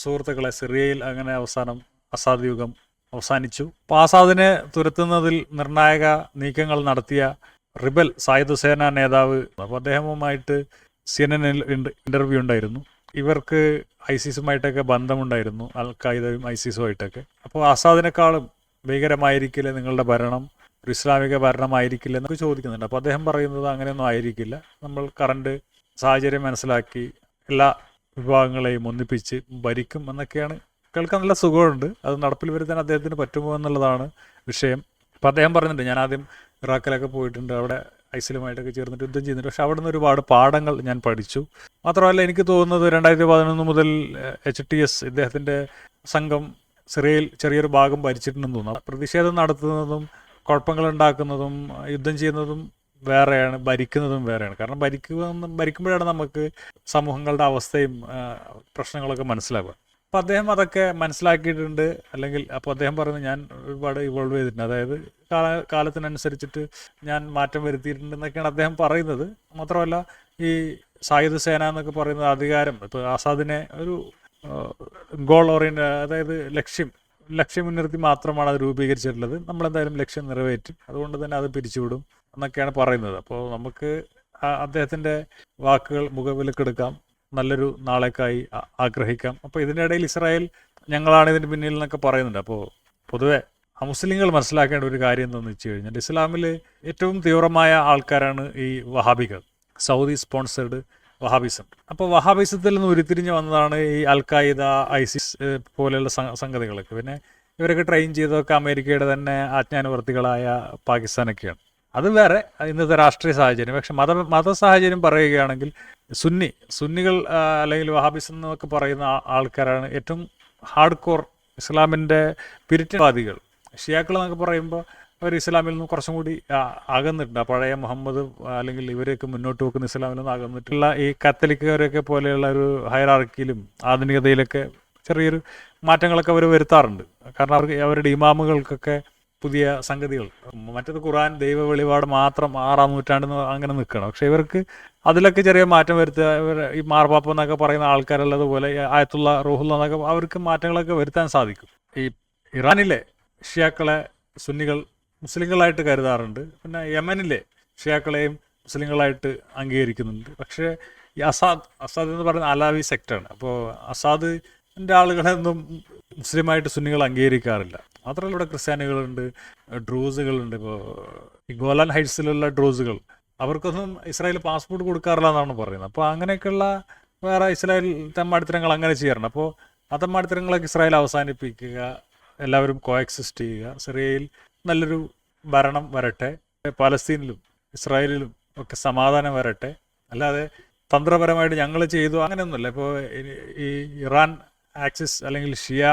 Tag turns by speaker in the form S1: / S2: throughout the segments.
S1: സുഹൃത്തുക്കളെ, സിറിയയിൽ അങ്ങനെ അവസാനം അസാദ് യുഗം അവസാനിച്ചു. അപ്പോൾ ആസാദിനെ തുരത്തുന്നതിൽ നിർണായക നീക്കങ്ങൾ നടത്തിയ റിബൽ സായുധ സേനാ നേതാവ്, അപ്പോൾ അദ്ദേഹവുമായിട്ട് CNN ഇന്റർവ്യൂ ഉണ്ടായിരുന്നു. ഇവർക്ക് ഐസിസുമായിട്ടൊക്കെ ബന്ധമുണ്ടായിരുന്നു, അൽ ഖായിദയും ഐസിസുമായിട്ടൊക്കെ. അപ്പോൾ ആസാദിനേക്കാളും ഭീകരമായിരിക്കില്ല നിങ്ങളുടെ ഭരണം, ഒരു ഇസ്ലാമിക ഭരണമായിരിക്കില്ല എന്നൊക്കെ ചോദിക്കുന്നുണ്ട്. അപ്പോൾ അദ്ദേഹം പറയുന്നത് അങ്ങനെയൊന്നും ആയിരിക്കില്ല, നമ്മൾ കറണ്ട് സാഹചര്യം മനസ്സിലാക്കി എല്ലാ വിഭാഗങ്ങളെയും ഒന്നിപ്പിച്ച് ഭരിക്കും എന്നൊക്കെയാണ്. കേൾക്കാൻ നല്ല സുഖമുണ്ട്. അത് നടപ്പിൽ വരുത്താൻ അദ്ദേഹത്തിന് പറ്റുമോ എന്നുള്ളതാണ് വിഷയം. അപ്പോൾ അദ്ദേഹം പറയുന്നുണ്ട്, ഞാൻ ആദ്യം ഇറാഖിലൊക്കെ പോയിട്ടുണ്ട്, അവിടെ ഐസിലുമായിട്ടൊക്കെ ചേർന്നിട്ട് യുദ്ധം ചെയ്യുന്നുണ്ട്. പക്ഷെ അവിടെ നിന്ന് ഒരുപാട് പാഠങ്ങൾ ഞാൻ പഠിച്ചു. മാത്രമല്ല എനിക്ക് തോന്നുന്നത് 2011 മുതൽ HTS ഇദ്ദേഹത്തിൻ്റെ സംഘം സിറിയയിൽ ചെറിയൊരു ഭാഗം ഭരിച്ചിട്ടുണ്ടെന്ന് തോന്നുന്നു. പ്രതിഷേധം നടത്തുന്നതും കുഴപ്പങ്ങൾ ഉണ്ടാക്കുന്നതും യുദ്ധം ചെയ്യുന്നതും വേറെയാണ്, ഭരിക്കുന്നതും വേറെയാണ്. കാരണം ഭരിക്കുമ്പോഴാണ് നമുക്ക് സമൂഹങ്ങളുടെ അവസ്ഥയും പ്രശ്നങ്ങളൊക്കെ മനസ്സിലാവുക. അപ്പോൾ അദ്ദേഹം അതൊക്കെ മനസ്സിലാക്കിയിട്ടുണ്ട്. അപ്പോൾ അദ്ദേഹം പറയുന്നത്, ഞാൻ ഒരുപാട് ഇവോൾവ് ചെയ്തിട്ടുണ്ട്, അതായത് കാലത്തിനനുസരിച്ചിട്ട് ഞാൻ മാറ്റം വരുത്തിയിട്ടുണ്ട് എന്നൊക്കെയാണ് അദ്ദേഹം പറയുന്നത്. മാത്രമല്ല ഈ സായുധ സേന എന്നൊക്കെ പറയുന്നത് അധികാരം, ഇപ്പോൾ ആസാദിനെ ഒരു ഗോൾ ഓറിയൻറ്റഡ്, അതായത് ലക്ഷ്യം മുൻനിർത്തി മാത്രമാണ് അത് രൂപീകരിച്ചിട്ടുള്ളത്. നമ്മളെന്തായാലും ലക്ഷ്യം നിറവേറ്റും, അതുകൊണ്ട് തന്നെ അത് പിരിച്ചുവിടും എന്നൊക്കെയാണ് പറയുന്നത്. അപ്പോൾ നമുക്ക് അദ്ദേഹത്തിൻ്റെ വാക്കുകൾ മുഖവിലക്കെടുക്കാം, നല്ലൊരു നാളേക്കായി ആഗ്രഹിക്കാം. അപ്പോൾ ഇതിൻ്റെ ഇടയിൽ ഇസ്രായേൽ ഞങ്ങളാണ് ഇതിന് പിന്നിൽ എന്നൊക്കെ പറയുന്നുണ്ട്. അപ്പോൾ പൊതുവെ മുസ്ലിങ്ങൾ മനസ്സിലാക്കേണ്ട ഒരു കാര്യം എന്താണെന്ന് വെച്ച് കഴിഞ്ഞാൽ, ഇസ്ലാമിൽ ഏറ്റവും തീവ്രമായ ആൾക്കാരാണ് ഈ വഹാബികൾ, സൗദി സ്പോൺസേഡ് വഹാബിസം. അപ്പോൾ വഹാബിസത്തിൽ നിന്ന് ഉരുത്തിരിഞ്ഞ് വന്നതാണ് ഈ അൽ ഖായിദ, ഐസിസ് പോലെയുള്ള സംഗതികളൊക്കെ. പിന്നെ ഇവരൊക്കെ ട്രെയിൻ ചെയ്തതൊക്കെ അമേരിക്കയുടെ തന്നെ ആജ്ഞാനുവർത്തികളായ പാകിസ്ഥാനൊക്കെയാണ്. അത് വേറെ ഇന്നത്തെ രാഷ്ട്രീയ സാഹചര്യം. പക്ഷെ മത സാഹചര്യം പറയുകയാണെങ്കിൽ സുന്നികൾ അല്ലെങ്കിൽ വഹാബിസം എന്നൊക്കെ പറയുന്ന ആൾക്കാരാണ് ഏറ്റവും ഹാർഡ് കോർ ഇസ്ലാമിൻ്റെ പിരിറ്റവാദികൾ. ഷിയാക്കൾ എന്നൊക്കെ പറയുമ്പോൾ അവർ ഇസ്ലാമിൽ നിന്ന് കുറച്ചും കൂടി അകന്നിട്ടുണ്ട്. പഴയ മുഹമ്മദ് അല്ലെങ്കിൽ ഇവരെയൊക്കെ മുന്നോട്ട് വെക്കുന്ന ഇസ്ലാമിൽ നിന്ന് അകന്നിട്ടുള്ള ഈ കത്തലിക്കവരൊക്കെ പോലെയുള്ള ഒരു ഹൈറാർക്കിയിലും ആധുനികതയിലൊക്കെ ചെറിയൊരു മാറ്റങ്ങളൊക്കെ അവർ വരുത്താറുണ്ട്. കാരണം അവരുടെ ഇമാമുകൾക്കൊക്കെ പുതിയ സംഗതികൾ, മറ്റേത് ഖുർആൻ ദൈവ വെളിപാട് മാത്രം 6-ാം നൂറ്റാണ്ടെന്ന് അങ്ങനെ നിൽക്കണം. പക്ഷെ ഇവർക്ക് അതിലൊക്കെ ചെറിയ മാറ്റം വരുത്തുക. ഈ മാർപ്പാപ്പ എന്നൊക്കെ പറയുന്ന ആൾക്കാരുള്ളതുപോലെ ആയത്തുള്ള റൂഹുള്ള എന്നൊക്കെ അവർക്ക് മാറ്റങ്ങളൊക്കെ വരുത്താൻ സാധിക്കും. ഈ ഇറാനിലെ ഷിയാക്കളെ സുന്നികൾ മുസ്ലിങ്ങളായിട്ട് കരുതാറുണ്ട്. പിന്നെ യമനിലെ ഷിയാക്കളെയും മുസ്ലിങ്ങളായിട്ട് അംഗീകരിക്കുന്നുണ്ട്. പക്ഷേ ഈ അസാദ് എന്ന് പറയുന്ന അലാവി സെക്റ്റാണ്. അപ്പോൾ അസാദിൻ്റെ ആളുകളെയൊന്നും മുസ്ലിമായിട്ട് സുന്നികൾ അംഗീകരിക്കാറില്ല. മാത്രമല്ല ഇവിടെ ക്രിസ്ത്യാനികളുണ്ട്, ഡ്രൂസുകളുണ്ട്. ഇപ്പോൾ ഈ ഗോലാൻ ഹൈറ്റ്സിലുള്ള ഡ്രൂസുകൾ, അവർക്കൊന്നും ഇസ്രായേൽ പാസ്പോർട്ട് കൊടുക്കാറില്ല എന്നാണ് പറയുന്നത്. അപ്പോൾ അങ്ങനെയൊക്കെയുള്ള വേറെ ഇസ്രായേൽ തെമ്മാടിത്തരങ്ങൾ അങ്ങനെ ചെയ്യാറുണ്ട്. അപ്പോൾ ആ തെമ്മാടിത്തരങ്ങളൊക്കെ ഇസ്രായേൽ അവസാനിപ്പിക്കുക, എല്ലാവരും കോഎക്സിസ്റ്റ് ചെയ്യുക, സിറിയയിൽ നല്ലൊരു ഭരണം വരട്ടെ, പലസ്തീനിലും ഇസ്രായേലിലും ഒക്കെ സമാധാനം വരട്ടെ. അല്ലാതെ തന്ത്രപരമായിട്ട് ഞങ്ങൾ ചെയ്തു അങ്ങനെയൊന്നുമില്ല. ഇപ്പോൾ ഈ ഇറാൻ ആക്സിസ് അല്ലെങ്കിൽ ഷിയ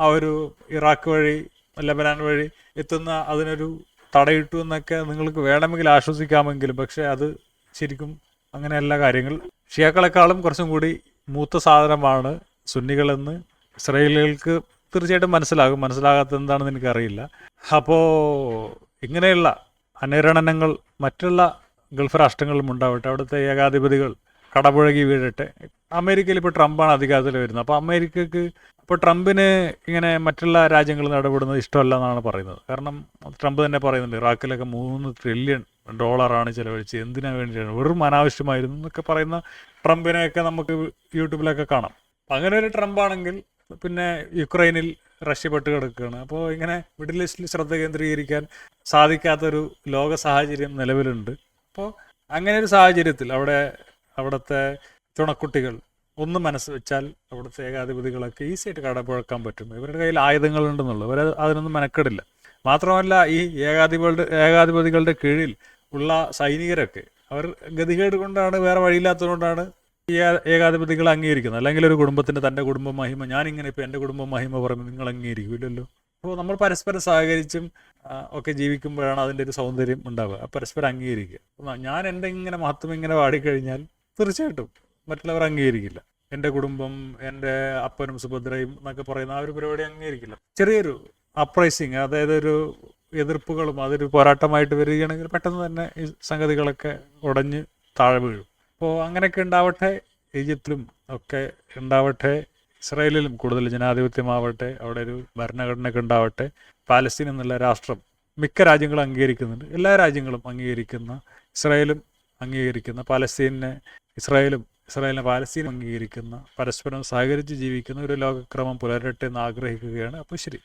S1: ആ ഒരു ഇറാഖ് വഴി ലെബനാൻ വഴി എത്തുന്ന അതിനൊരു തടയിട്ടു എന്നൊക്കെ നിങ്ങൾക്ക് വേണമെങ്കിൽ ആശ്വസിക്കാമെങ്കിലും, പക്ഷേ അത് ശരിക്കും അങ്ങനെയല്ല കാര്യങ്ങൾ. ഷിയാക്കളെക്കാളും കുറച്ചും കൂടി മൂത്ത സാധനമാണ് സുന്നികളെന്ന് ഇസ്രായേലികൾക്ക് തീർച്ചയായിട്ടും മനസ്സിലാകാത്തത് എന്താണെന്ന് എനിക്കറിയില്ല. അപ്പോൾ ഇങ്ങനെയുള്ള അനുരണനങ്ങൾ മറ്റുള്ള ഗൾഫ് രാഷ്ട്രങ്ങളിലും ഉണ്ടാവട്ടെ, അവിടുത്തെ ഏകാധിപതികൾ കടപുഴകി വീഴട്ടെ. അമേരിക്കയിൽ ഇപ്പോൾ ട്രംപാണ് അധികാരത്തിൽ വരുന്നത്. അപ്പോൾ അമേരിക്കക്ക് ഇപ്പോൾ ട്രംപിന് ഇങ്ങനെ മറ്റുള്ള രാജ്യങ്ങളിൽ ഇടപെടുന്നത് ഇഷ്ടമല്ല എന്നാണ് പറയുന്നത്. കാരണം ട്രംപ് തന്നെ പറയുന്നുണ്ട്, ഇറാഖിലൊക്കെ $3 ട്രില്യൺ ചിലവഴിച്ച് എന്തിനാ വേണ്ടിയാണ്, വെറും അനാവശ്യമായിരുന്നു എന്നൊക്കെ പറയുന്ന ട്രംപിനെയൊക്കെ നമുക്ക് യൂട്യൂബിലൊക്കെ കാണാം. അങ്ങനെ ഒരു ട്രംപാണെങ്കിൽ പിന്നെ യുക്രൈനിൽ റഷ്യ പെട്ട് കിടക്കുകയാണ്. അപ്പോൾ ഇങ്ങനെ മിഡിൽ ഈസ്റ്റിൽ ശ്രദ്ധ കേന്ദ്രീകരിക്കാൻ സാധിക്കാത്തൊരു ലോക സാഹചര്യം നിലവിലുണ്ട്. അപ്പോൾ അങ്ങനെ ഒരു സാഹചര്യത്തിൽ അവിടുത്തെ ചുണക്കുട്ടികൾ ഒന്ന് മനസ്സ് വെച്ചാൽ അവിടുത്തെ ഏകാധിപതികളൊക്കെ ഈസിയായിട്ട് കടപുഴക്കാൻ പറ്റും. ഇവരുടെ കയ്യിൽ ആയുധങ്ങളുണ്ടെന്നുള്ളൂ, അവർ അതിനൊന്നും മെനക്കെടില്ല. മാത്രമല്ല ഈ ഏകാധിപതികളുടെ കീഴിൽ ഉള്ള സൈനികരൊക്കെ അവർ ഗതികേട് കൊണ്ടാണ്, വേറെ വഴിയില്ലാത്തതുകൊണ്ടാണ് ഈ ഏകാധിപതികളെ അംഗീകരിക്കുന്നത്. അല്ലെങ്കിൽ ഒരു കുടുംബത്തിൻ്റെ തൻ്റെ കുടുംബ മഹിമ, ഞാനിങ്ങനെ ഇപ്പോൾ എൻ്റെ കുടുംബ മഹിമ പറയുമ്പോൾ നിങ്ങൾ അംഗീകരിക്കില്ലല്ലോ. അപ്പോൾ നമ്മൾ പരസ്പരം സഹകരിച്ചും ഒക്കെ ജീവിക്കുമ്പോഴാണ് അതിൻ്റെ ഒരു സൗന്ദര്യം ഉണ്ടാവുക. പരസ്പരം അംഗീകരിക്കുക. ഞാൻ എൻ്റെ ഇങ്ങനെ മഹത്വം ഇങ്ങനെ പാടിക്കഴിഞ്ഞാൽ തീർച്ചയായിട്ടും മറ്റുള്ളവർ അംഗീകരിക്കില്ല. എൻ്റെ കുടുംബം, എൻ്റെ അപ്പനും സുഭദ്രയും എന്നൊക്കെ പറയുന്ന ആ ഒരു പരിപാടി അംഗീകരിക്കില്ല. ചെറിയൊരു അപ്രൈസിങ്, അതായത് ഒരു എതിർപ്പുകളും അതൊരു പോരാട്ടമായിട്ട് വരികയാണെങ്കിൽ പെട്ടെന്ന് തന്നെ ഈ സംഗതികളൊക്കെ ഉടഞ്ഞ് താഴെ വീഴും. അപ്പോൾ അങ്ങനെയൊക്കെ ഉണ്ടാവട്ടെ, ഈജിപ്തിലും ഒക്കെ ഉണ്ടാവട്ടെ, ഇസ്രായേലിലും കൂടുതൽ ജനാധിപത്യമാവട്ടെ, അവിടെ ഒരു ഭരണഘടനയൊക്കെ ഉണ്ടാവട്ടെ, പാലസ്തീൻ എന്നുള്ള രാഷ്ട്രം മിക്ക രാജ്യങ്ങളും അംഗീകരിക്കുന്നുണ്ട്. എല്ലാ രാജ്യങ്ങളും അംഗീകരിക്കുന്ന, ഇസ്രായേലും അംഗീകരിക്കുന്ന, ഇസ്രായേലിനെ പാലസ്തീനും അംഗീകരിക്കുന്ന, പരസ്പരം സഹകരിച്ച് ജീവിക്കുന്ന ഒരു ലോകക്രമം പുലരട്ടെ എന്ന് ആഗ്രഹിക്കുകയാണ്. അപ്പോൾ ശരി.